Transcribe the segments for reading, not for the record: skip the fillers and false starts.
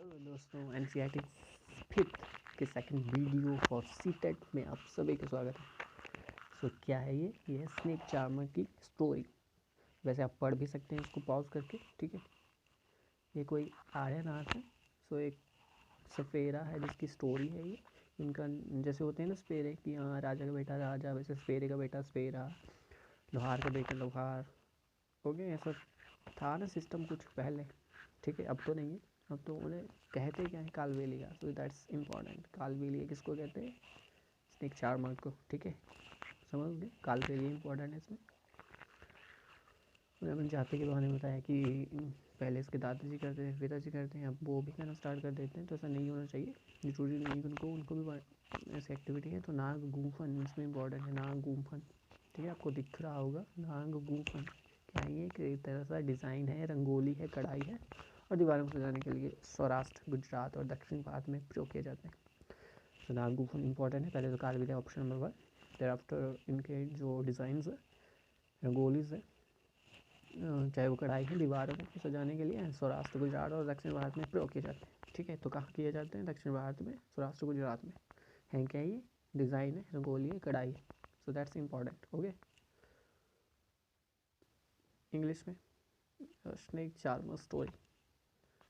Hello दोस्तों, NCERT fifth के second video for CTET में आप सभी का स्वागत है। क्या है ये है स्नेक चार्मर की स्टोरी। वैसे आप पढ़ भी सकते हैं इसको पॉज करके, ठीक है। ये कोई आर्यनाथ है। एक सपेरा है जिसकी स्टोरी है ये। इनका जैसे होते हैं ना सपेरे कि हाँ राजा का बेटा राजा, वैसे सपेरे का बेटा सपेरा, लोहार का बेटा लोहार। हो गया ऐसा था ना सिस्टम कुछ पहले, ठीक है। अब तो नहीं है, अब तो उन्हें कहते क्या है Kalbelia. So that's important. Kalbelia किसको कहते हैं? स्नेक चार्मर को, ठीक है। समझ गए, कालबेलिया इम्पॉर्टेंट है इसमें। मैंने जाते के बहाने बताया कि पहले इसके दादाजी करते थे, पिताजी करते हैं, अब वो भी करना स्टार्ट कर देते हैं। तो ऐसा नहीं होना चाहिए, जरूरी नहीं उनको भी ऐसी एक्टिविटी है। तो नाग गूंफन इसमें इम्पॉर्टेंट है, नाग गूंफन, ठीक है। आपको दिख रहा होगा नाग गूंफन क्या है? ये एक तरह सा डिज़ाइन है, रंगोली है, कढ़ाई है, और दीवारों को सजाने के लिए सौराष्ट्र, गुजरात और दक्षिण भारत में प्रयोग किए जाते हैं। तो नाग गूंफन इंपॉर्टेंट है। पहले तो Kalbelia option number 1, there after इनके जो डिज़ाइंस है, रंगोलीज है, चाहे वो कढ़ाई है, दीवारों को सजाने के लिए सौराष्ट्र, गुजरात और दक्षिण भारत में प्रयोग किए जाते हैं, ठीक है। तो कहाँ किए जाते हैं? दक्षिण भारत में, सौराष्ट्र, गुजरात में। है क्या ये? डिज़ाइन है, रंगोली है, कढ़ाई है। So that's important. Okay, English में स्नेक चार्मर स्टोरी,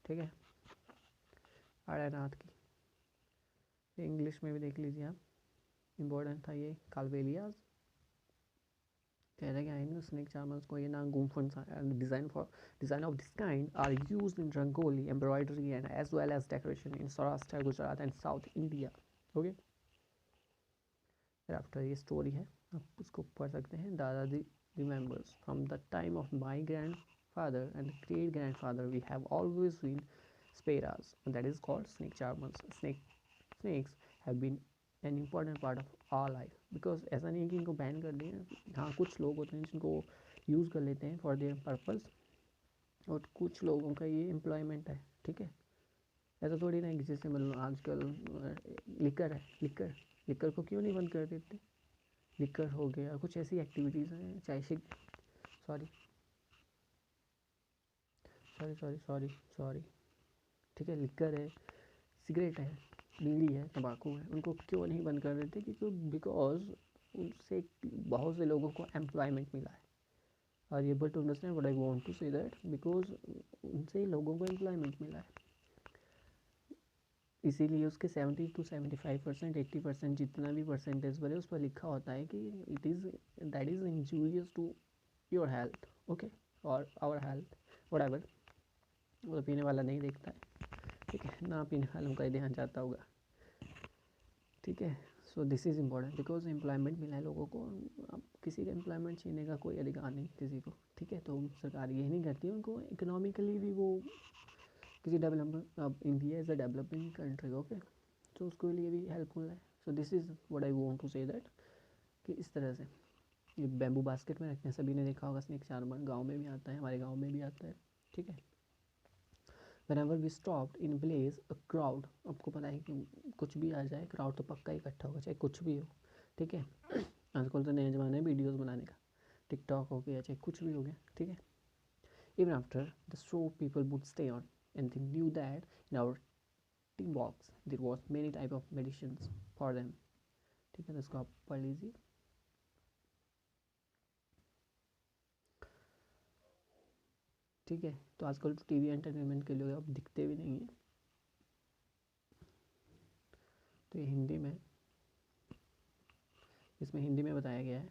ठीक है, आर्यनाथ की। इंग्लिश में भी देख लीजिए आप, इम्पोर्टेंट था ये। कालबेलियाज कह रहे क्या है, स्नेक चार्मर्स को ये ना गूंफन design of this kind are used in rangoli, embroidery and as well as decoration in Saurashtra, Gujarat and south India. Okay, after ये स्टोरी है, आप उसको पढ़ सकते हैं। दादाजी remembers from the time of my grandfather and great grandfather we have always seen sparrows, and that is called snake charmers. Snakes have been an important part of our life, because ऐसा नहीं है कि इनको ban कर दिए। हाँ, कुछ लोग होते हैं जिनको यूज़ कर लेते हैं फॉर देयर पर्पस, और कुछ लोगों का ये एम्प्लॉयमेंट है, ठीक है। ऐसा थोड़ी ना है कि जैसे मतलब आजकल लिकर है, लिकर को क्यों नहीं बंद कर देते? लिकर हो गया, कुछ ऐसी एक्टिविटीज़ हैं, चाहे sorry sorry sorry sorry sorry ठीक है, लिकर है, सिगरेट है, बीड़ी है, तंबाकू है, उनको क्यों नहीं बंद कर देते? क्योंकि बिकॉज उनसे बहुत से लोगों को एम्प्लॉयमेंट मिला है। और ये but understand what I want to say that, because उनसे लोगों को एम्प्लॉयमेंट मिला है, इसीलिए उसके 70 to 75%, 80% जितना भी परसेंटेज बने उस पर लिखा होता है कि it is that is injurious to your health, okay, और आवर हेल्थ, व्हाटएवर। वो तो पीने वाला नहीं देखता है, ठीक है, ना पीने वालों का ही ध्यान जाता होगा, ठीक है। So this is important, because employment मिला है लोगों को। अब किसी का एम्प्लॉयमेंट छीनने का कोई अधिकार नहीं किसी को, ठीक है। तो सरकार ये नहीं करती, उनको इकोनॉमिकली भी वो किसी डेवलपमेंट, अब India is a developing country, okay, तो उसके लिए भी हेल्पफुल है। So this is what I want to say that, कि इस तरह से ये बैम्बू बास्केट में रखते हैं। सभी ने देखा होगा स्नेक चार्मर, गाँव में भी आता है, हमारे गाँव में भी आता है, ठीक है। Whenever we stopped in Blaze, a crowd, आपको पता है कि कुछ भी आ जाए क्राउड तो पक्का इकट्ठा होगा, चाहे कुछ भी हो, ठीक है। आजकल तो नया ज़माना है वीडियोस बनाने का, टिकटॉक हो गया, चाहे कुछ भी हो गया, ठीक है। Even after the show, people would stay on, and they knew that in our tea box there was many type of medicines for them, ठीक है। तो इसको आप पढ़ लीजिए, ठीक है। तो आजकल तो टीवी एंटरटेनमेंट के लिए अब दिखते भी नहीं है। तो ये हिंदी में, इसमें हिंदी में बताया गया है,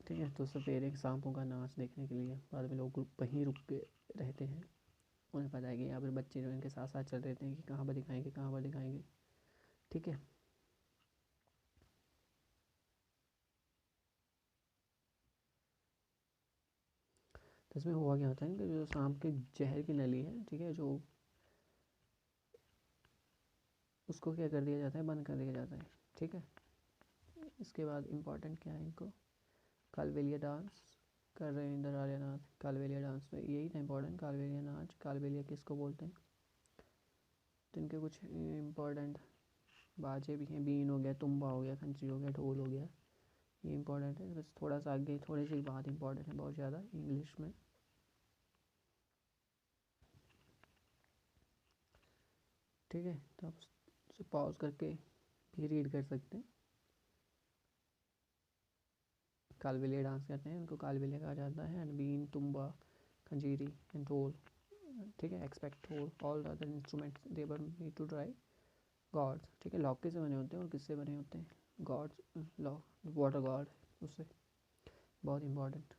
ठीक है। तो सपेरे सांपों का नाच देखने के लिए बाद में लोग वहीं रुक के रहते हैं। उन्हें पता है कि यहाँ पर बच्चे जो इनके साथ साथ चल रहे थे कि कहाँ पर दिखाएंगे, कहाँ पर दिखाएंगे, ठीक है। तो इसमें हुआ क्या होता है कि जो सांप के जहर की नली है, ठीक है, जो उसको क्या कर दिया जाता है, बंद कर दिया जाता है, ठीक है। इसके बाद इम्पॉर्टेंट क्या है, इनको कालबेलिया डांस कर रहे हैं इंदर आर्यनाथ। कालबेलिया डांस में यही था इम्पोर्टेंट, कालबेलिया नाच। कालबेलिया किसको बोलते हैं? तो इनके कुछ इम्पोर्टेंट बाजे भी हैं, बीन हो गया, तुम्बा हो गया, खंची हो गया, ढोल हो गया, ये इंपॉर्टेंट है। बस थोड़ा सा आगे थोड़ी सी बात इंपॉर्टेंट है बहुत ज़्यादा इंग्लिश में। ठीक है, तो आप उसे पॉज करके भी रीड कर सकते हैं। कालबेलिया डांस करते हैं, उनको कालबेलिया कहा जाता है। एंड बीन, तुम्बा, खंजीरी एंड ढोल, ठीक है, expect dhol, all the other instruments they were made to drive gods, ठीक है। लॉक किससे बने होते हैं और किससे बने होते हैं? गॉड्स, लॉक वाटर गॉड, उससे, बहुत इंपॉर्टेंट,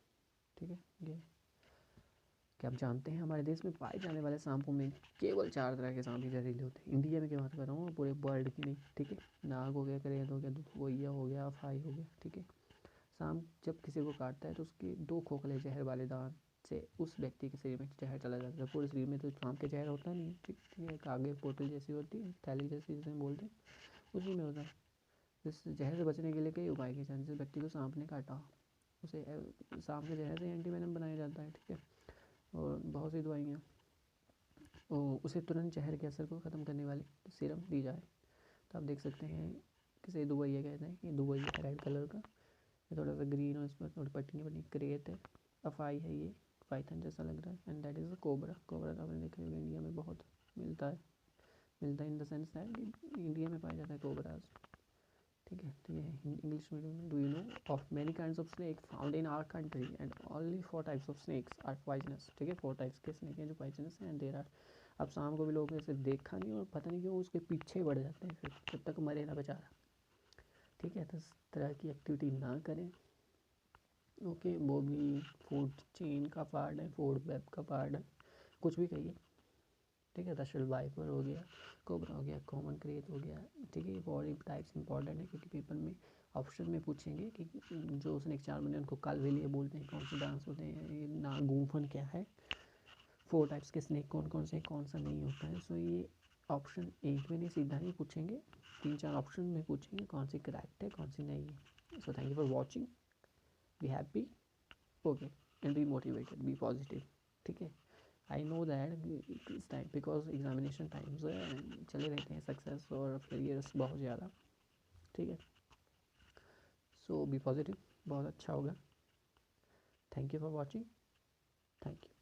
ठीक है। ये क्या आप जानते हैं हमारे देश में पाए जाने वाले सांपों में केवल 4 तरह के सांप ही जहरीले होते हैं? इंडिया में क्या बात कर रहा हूँ, पूरे वर्ल्ड की नहीं, ठीक है। नाग हो गया, करेल हो गया, दुधवइया हो गया, अफाई हो गया, ठीक है। सांप जब किसी को काटता है तो उसके 2 खोखले जहर वाले दांत से उस व्यक्ति के शरीर में जहर चला जाता है। पूरे शरीर में तो सांप के जहर होता नहीं है, ठीक है। एक आगे बोतल जैसी होती है, थैली जैसी जिसे हम बोलते हैं, उसी में होता है। इस जहर से बचने के लिए कई उपाय किए जाते हैं। जिस व्यक्ति को सांप ने काटा, उसे सांप के जहर से एंटीवेनम बनाया जाता है, ठीक है। और बहुत सी दवाइयाँ, उसे तुरंत जहर के असर को ख़त्म करने वाली सीरम दी जाए। तो आप देख सकते हैं, किसे दुबैया कहते हैं, कि दुबैया है रेड कलर का, ये थोड़ा सा ग्रीन और इसमें थोड़ी पट्टियाँ बनी, क्रेत है। अफाई है, ये पाइथन जैसा लग रहा है। And that is a cobra. Cobra तो आपने देखा होगा, इंडिया में बहुत मिलता है। मिलता है in the sense that India में पाया जाता है कोबराज, ठीक है। तो ये इंग्लिश मीडियम में, do you know of many kinds of snake found in our country and only 4 types of snakes are poisonous, ठीक है। 4 टाइप्स के स्नेक हैं जो पॉइजनस हैं, एंड देर आर। अब शाम को भी लोग ऐसे देखा नहीं और पता नहीं क्यों उसके पीछे बढ़ जाते हैं, फिर जब तक मरे ना बेचारा, ठीक है। तो इस तरह की एक्टिविटी ना करें, ओके। वो भी फूड चेन का पार्ट है, फूड वेब का पार्ट है, कुछ भी कहिए, ठीक है। रशल वाइपर हो गया, कोबरा हो गया, कॉमन क्रेत हो गया, ठीक है। बॉडी टाइप्स इंपॉर्टेंट है क्योंकि पेपर में ऑप्शन में पूछेंगे कि जो स्नेक 4 बने उनको कालबेलिया बोलते हैं, कौन से डांस होते हैं, ये ना गूंफन क्या है, 4 टाइप्स के स्नेक कौन कौन से, कौन सा नहीं होता है। सो ये ऑप्शन एक में नहीं, सीधा नहीं पूछेंगे, 3-4 ऑप्शन में पूछेंगे कौन सी करेक्ट है, कौन सी नहीं है। So thank you for watching, be happy, okay, and be motivated, be positive, ठीक है। आई नो दैट इस टाइम बिकॉज एग्जामिनेशन टाइम्स चले रहते हैं, सक्सेस और फेलियर्स बहुत ज़्यादा, ठीक है। सो बी पॉजिटिव, बहुत अच्छा होगा। Thank you for watching, thank you.